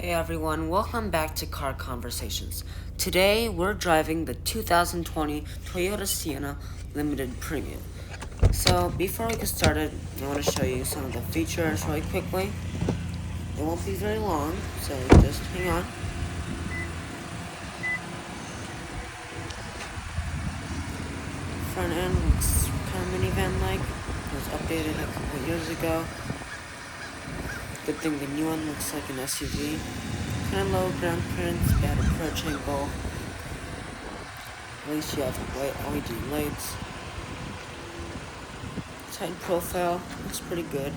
Hey everyone, welcome back to Car Conversations. Today we're driving the 2020 Toyota Sienna Limited Premium. So before we get started, I want to show you some of the features really quickly. It won't be very long, so just hang on. Front end looks kind of minivan-like. It was updated a couple years ago. Good thing the new one looks like an SUV. Kind of low ground clearance, bad approach angle. At least you have white LED lights. Side profile looks pretty good.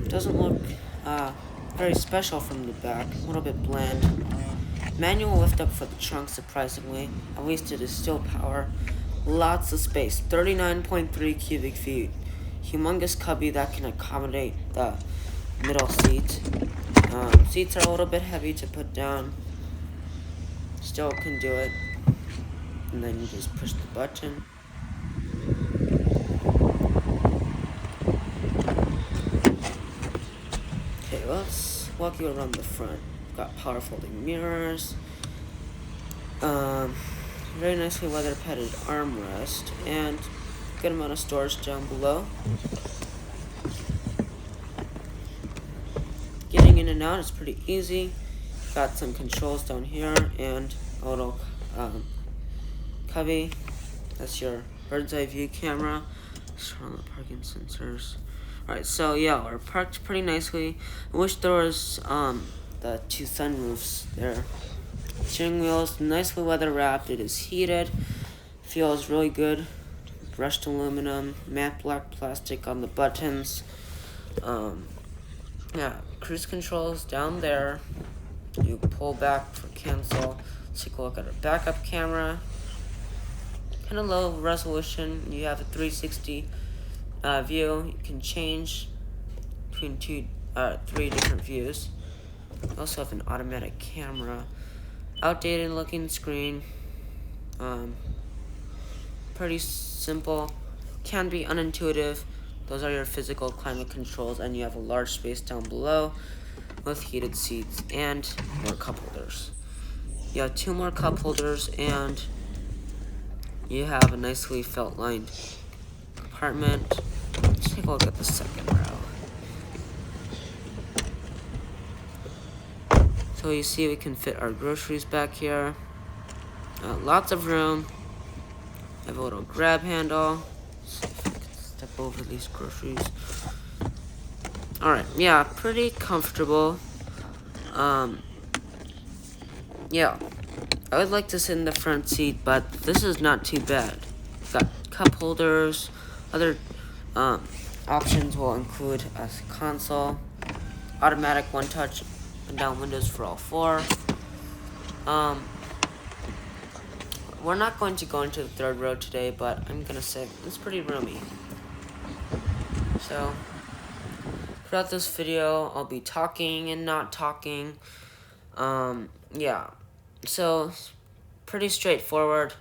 Doesn't look very special from the back. A little bit bland. Manual lift up for the trunk, surprisingly. At least it is still power. Lots of space. 39.3 cubic feet. Humongous cubby that can accommodate the middle seat. Seats are a little bit heavy to put down. Still can do it. And then you just push the button. Okay, let's walk you around the front. Got power folding mirrors. Very nicely weather padded armrest and good amount of storage down below. Getting in and out is pretty easy. Got some controls down here and a little cubby. That's your bird's eye view camera. Turn on the parking sensors. Alright, so yeah, we're parked pretty nicely. I wish there was the two sunroofs there. Steering wheel's nicely weather wrapped. It is heated. Feels really good. Brushed aluminum, matte black plastic on the buttons. Yeah, cruise controls down there. You pull back for cancel. Let's take a look at our backup camera. Kind of low resolution. You have a 360 view. You can change between three different views. You also have an automatic camera. Outdated looking screen. Pretty simple. Can be unintuitive. Those are your physical climate controls, and you have a large space down below with heated seats and more cup holders. You have two more cup holders, and you have a nicely felt lined compartment. Let's take a look at the second row. So you see we can fit our groceries back here. Lots of room. I have a little grab handle. Let's see if I can step over these groceries. Alright, yeah, pretty comfortable. Yeah, I would like to sit in the front seat, but this is not too bad. Got cup holders. Other options will include a console, automatic one-touch and down windows for all four. We're not going to go into the third row today, but I'm gonna say it's pretty roomy. So throughout this video, I'll be talking and not talking. Yeah, so pretty straightforward,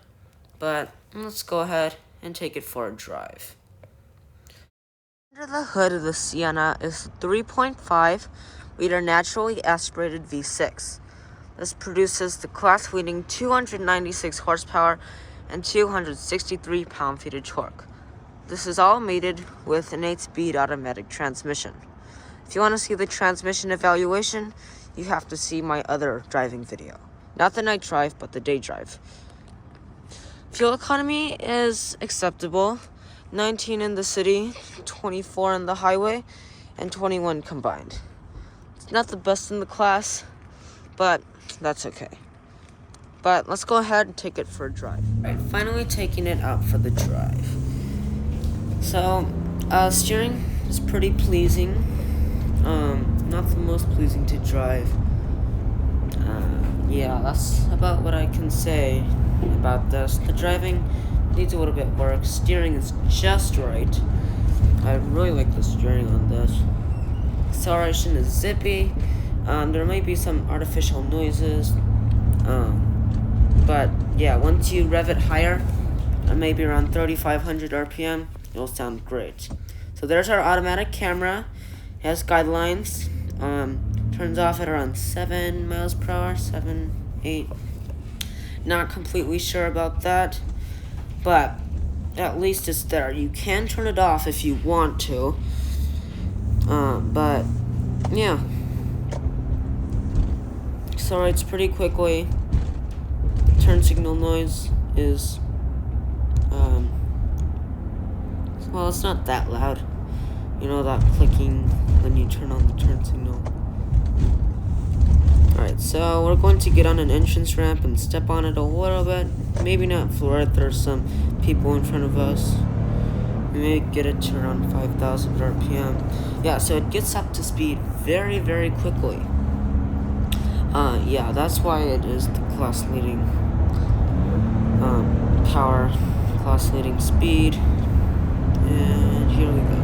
but let's go ahead and take it for a drive. Under the hood of the Sienna is 3.5-liter naturally aspirated V6. This produces the class-leading 296 horsepower and 263 pound-feet of torque. This is all mated with an 8-speed automatic transmission. If you want to see the transmission evaluation, you have to see my other driving video. Not the night drive, but the day drive. Fuel economy is acceptable. 19 in the city, 24 on the highway, and 21 combined. It's not the best in the class, but that's okay. But let's go ahead and take it for a drive. Alright, finally taking it out for the drive. So, steering is pretty pleasing. Not the most pleasing to drive. Yeah, that's about what I can say about this. The driving needs a little bit of work. Steering is just right. I really like the steering on this. Acceleration is zippy. There may be some artificial noises. But yeah, once you rev it higher, maybe around 3,500 RPM, it'll sound great. So there's our automatic camera. It has guidelines. Turns off at around 7 miles per hour, 7, 8. Not completely sure about that, but at least it's there. You can turn it off if you want to. But yeah. So it's pretty quickly. Turn signal noise is well, it's not that loud. You know, that clicking when you turn on the turn signal. Alright, so we're going to get on an entrance ramp and step on it a little bit. Maybe not floor it, there's some people in front of us. We may get it to around 5,000 RPM. Yeah, so it gets up to speed very, very quickly. Yeah, that's why it is the class leading power, class leading speed. And here we go.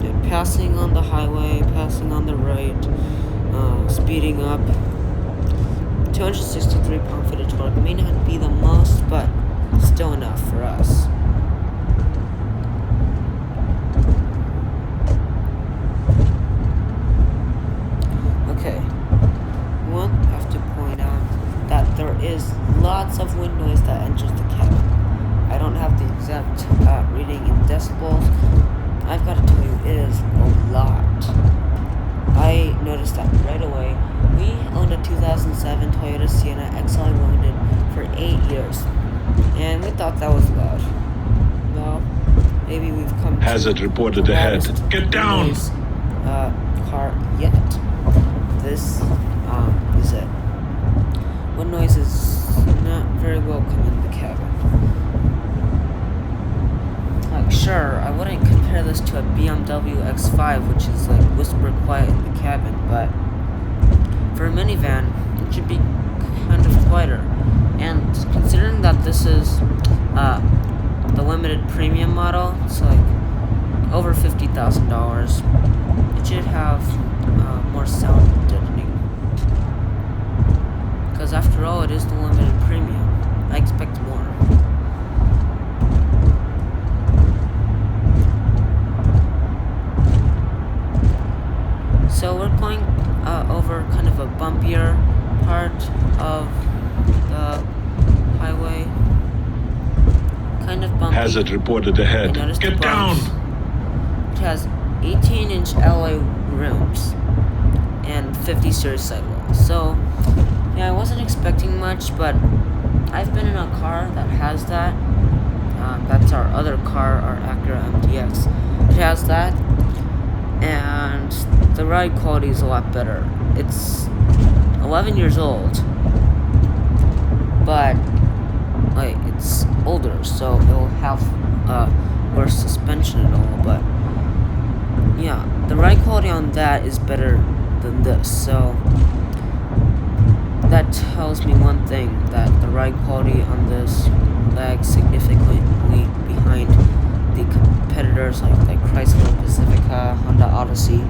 Yeah, passing on the highway, passing on the right, speeding up. 263 pound-feet of torque may not be the most, but still enough for us. Okay, we'll have to point out that there is lots of wind noise that enters the cabin. I don't have the exact reading in decibels. I've got to tell you, it is a lot. I noticed that right away. We owned a 2007 Toyota Sienna XL Wounded for 8 years, and we thought that was loud. Well, maybe we've come Hazard reported ahead. Get down! Noise, car yet. This is it. Wind noise is not very welcome in the cabin. Like, sure, I wouldn't compare this to a BMW X5, which is like whisper quiet in the cabin, but for a minivan, it should be kind of quieter. And considering that this is the limited premium model, it's like over $50,000, it should have more sound deadening. Because after all, it is the limited premium. I expect more. So we're going over kind of a bumpier part of the highway. Kind of bumpy. Hazard reported ahead. Get down! It has 18-inch alloy rims and 50 series sidewalls. So, yeah, I wasn't expecting much, but I've been in a car that has that. That's our other car, our Acura MDX. It has that, and the ride quality is a lot better. It's 11 years old, but like it's older, so it'll have worse suspension and all. But yeah, the ride quality on that is better than this. So that tells me one thing, that the ride quality on this lags significantly behind the competitors like Chrysler, Pacifica, Honda Odyssey.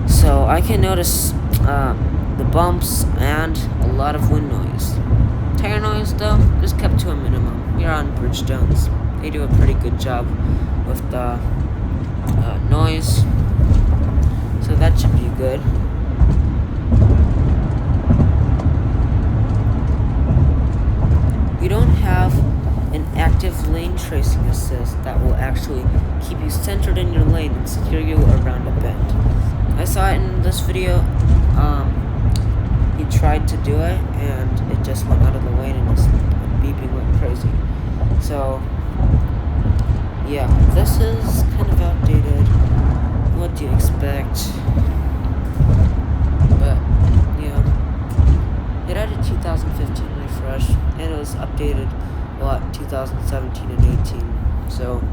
So I can notice the bumps and a lot of wind noise. Tire noise, though, is kept to a minimum. You're on Bridgestones. They do a pretty good job with the noise, so that should be good. We don't have an active lane tracing assist that will actually keep you centered in your lane and steer you around a bend. I saw it in this video. He tried to do it, and it just went out of the lane and just beeping like crazy. So, yeah, this is kind of outdated. What do you expect? But, yeah. It had a 2015 refresh, and it was updated a lot 2017 and 18. So,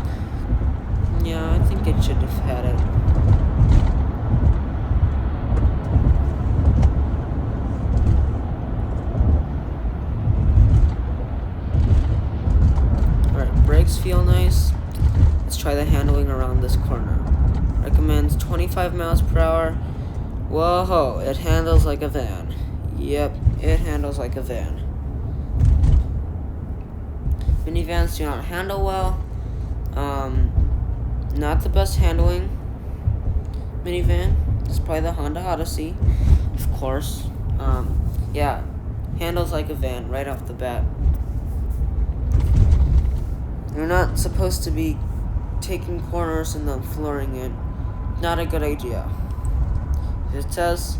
yeah, I think it should have had it. Brakes feel nice. Let's try the handling around this corner. Recommends 25 miles per hour. Whoa, it handles like a van. Yep, it handles like a van. Minivans do not handle well. Not the best handling minivan. It's probably the Honda Odyssey, of course. Yeah, handles like a van right off the bat. You're not supposed to be taking corners and then flooring it. Not a good idea. It says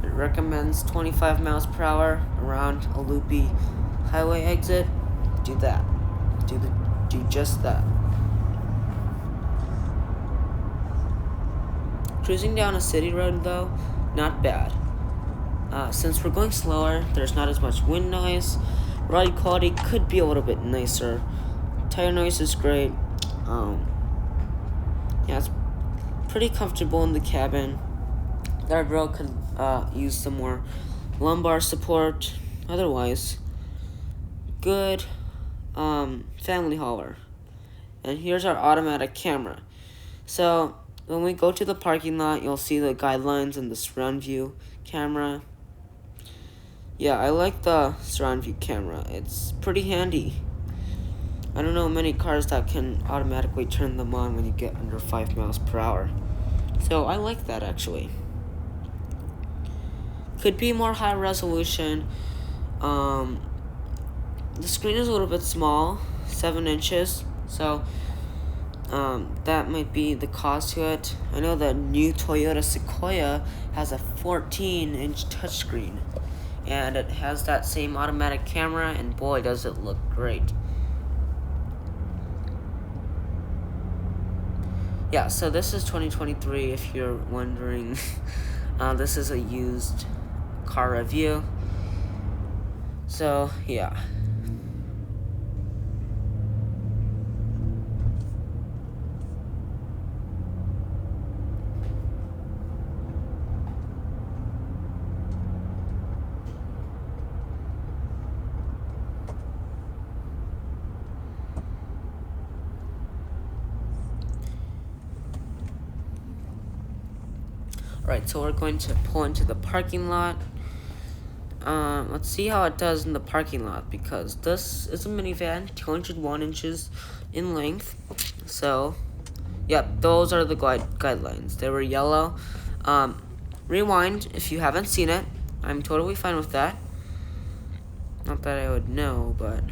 it recommends 25 miles per hour around a loopy highway exit. Do that. Do just that. Cruising down a city road, though, not bad. Since we're going slower, there's not as much wind noise. Ride quality could be a little bit nicer. Tire noise is great. Yeah, it's pretty comfortable in the cabin. That girl could use some more lumbar support. Otherwise, good family hauler. And here's our automatic camera. So when we go to the parking lot, you'll see the guidelines and the surround view camera. Yeah, I like the surround view camera. It's pretty handy. I don't know many cars that can automatically turn them on when you get under 5 miles per hour. So I like that, actually. Could be more high resolution. The screen is a little bit small, 7 inches. So that might be the cost to it. I know the new Toyota Sequoia has a 14-inch touchscreen. And it has that same automatic camera, and boy, does it look great. Yeah, so this is 2023, if you're wondering. This is a used car review. So, yeah. Alright, so we're going to pull into the parking lot. Let's see how it does in the parking lot, because this is a minivan, 201 inches in length. So, yep, those are the guidelines. They were yellow. Rewind if you haven't seen it. I'm totally fine with that. Not that I would know, but...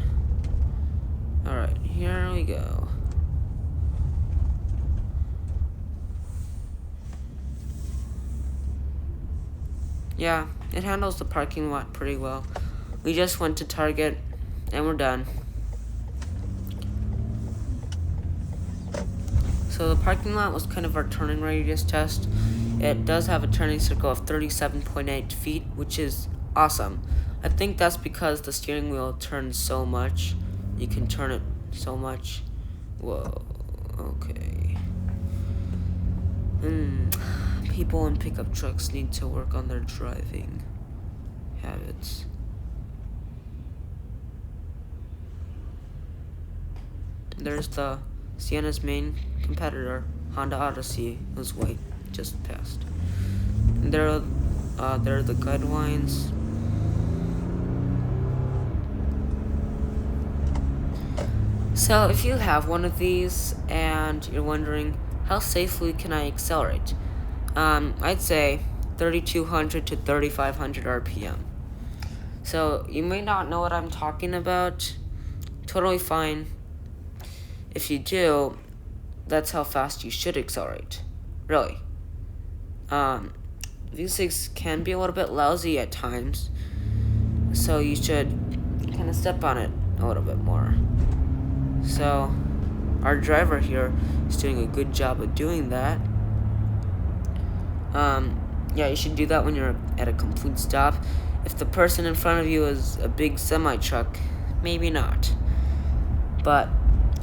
Alright, here we go. Yeah, it handles the parking lot pretty well. We just went to Target, and we're done. So the parking lot was kind of our turning radius test. It does have a turning circle of 37.8 feet, which is awesome. I think that's because the steering wheel turns so much. You can turn it so much. Whoa, okay. People in pickup trucks need to work on their driving habits. There's the Sienna's main competitor, Honda Odyssey, whose white just passed. And there are the guidelines. So if you have one of these and you're wondering how safely can I accelerate, I'd say 3,200 to 3,500 RPM. So you may not know what I'm talking about. Totally fine. If you do, that's how fast you should accelerate. Really. These things can be a little bit lousy at times, so you should kind of step on it a little bit more. So our driver here is doing a good job of doing that. Yeah, you should do that when you're at a complete stop. If the person in front of you is a big semi-truck, maybe not. But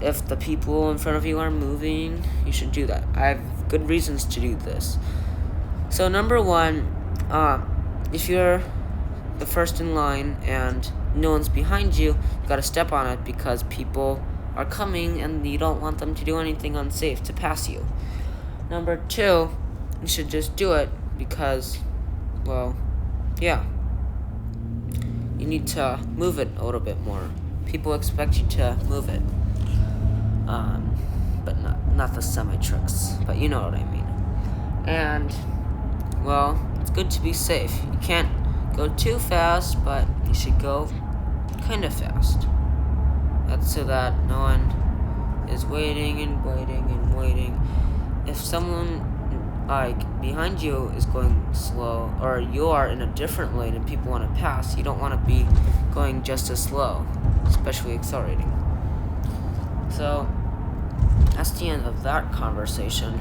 if the people in front of you are moving, you should do that. I have good reasons to do this. So number one, if you're the first in line and no one's behind you, you gotta step on it because people are coming and you don't want them to do anything unsafe to pass you. Number two, you should just do it because, well, yeah. You need to move it a little bit more. People expect you to move it. not the semi-trucks, but you know what I mean. And, well, it's good to be safe. You can't go too fast, but you should go kind of fast. That's so that no one is waiting and waiting and waiting. If someone, like, behind you is going slow, or you are in a different lane and people want to pass, you don't want to be going just as slow, especially accelerating. So, that's the end of that conversation.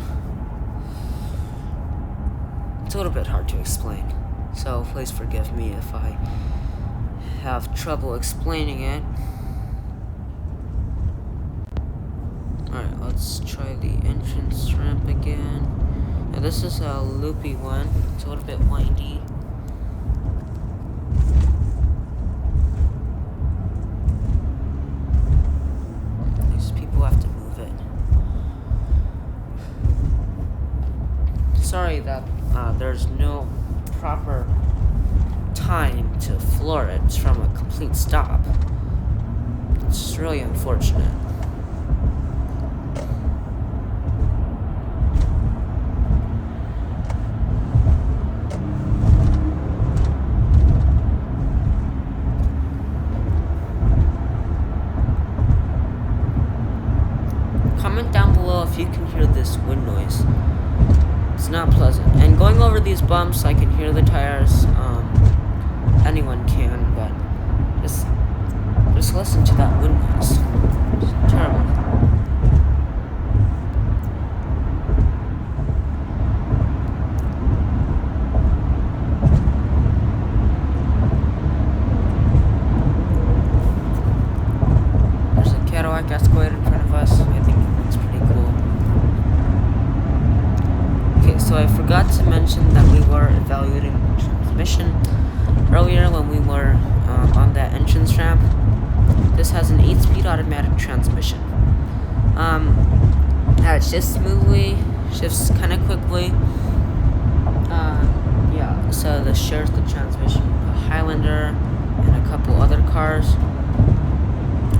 It's a little bit hard to explain, so please forgive me if I have trouble explaining it. Alright, let's try the entrance ramp again. Now this is a loopy one. It's a little bit windy. These people have to move it. Sorry that there's no proper time to floor it from a complete stop. It's really unfortunate. Comment down below if you can hear this wind noise. It's not pleasant. And going over these bumps, I can hear the tires. Anyone can, but just listen to that wind noise. It's terrible. There's a Cadillac Escalade in front of us. I think it's pretty cool. Okay, so I forgot to mention that we were evaluating the transmission earlier when we were on that entrance ramp. This has an 8-speed automatic transmission. It shifts smoothly, shifts kind of quickly. Yeah, so this shares the transmission with a Highlander and a couple other cars.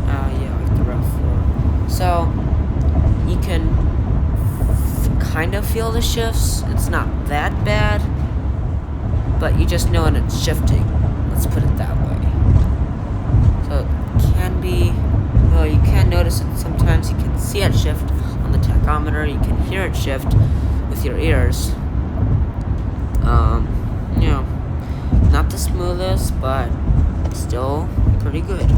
Yeah, like the RAV4. So you can kind of feel the shifts. It's not that bad, but you just know when it's shifting. Let's put it that way. So it can be, well, you can notice it sometimes. You can see it shift on the tachometer. You can hear it shift with your ears. You know, not the smoothest, but still pretty good.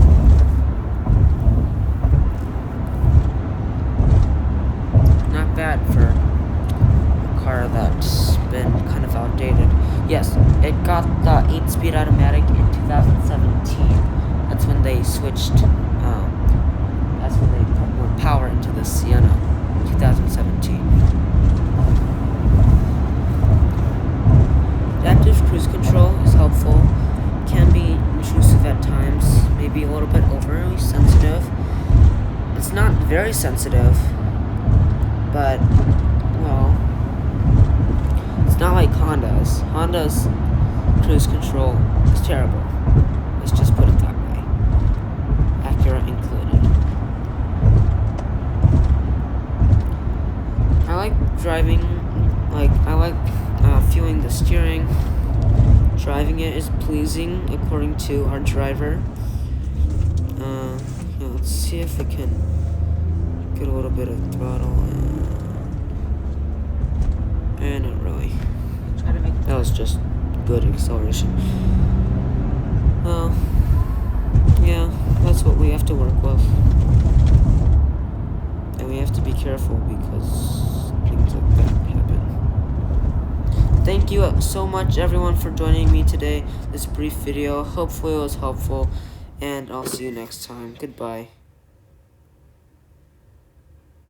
Not bad for a car that's been kind of outdated. Yes, it got the 8-speed automatic in 2017. That's when they switched, that's when they put more power into the Sienna, 2017. Adaptive cruise control is helpful, can be intrusive at times, maybe a little bit overly sensitive. It's not very sensitive, but, well, it's not like Honda's. Honda's cruise control is terrible. Let's just put it that way. Acura included. I like driving, I like feeling the steering. Driving it is pleasing according to our driver. Yeah, let's see if we can get a little bit of throttle. And not really. That was just good acceleration. Well, yeah, that's what we have to work with. And we have to be careful because things like that happen. Thank you so much, everyone, for joining me today. This brief video. Hopefully it was helpful. And I'll see you next time. Goodbye.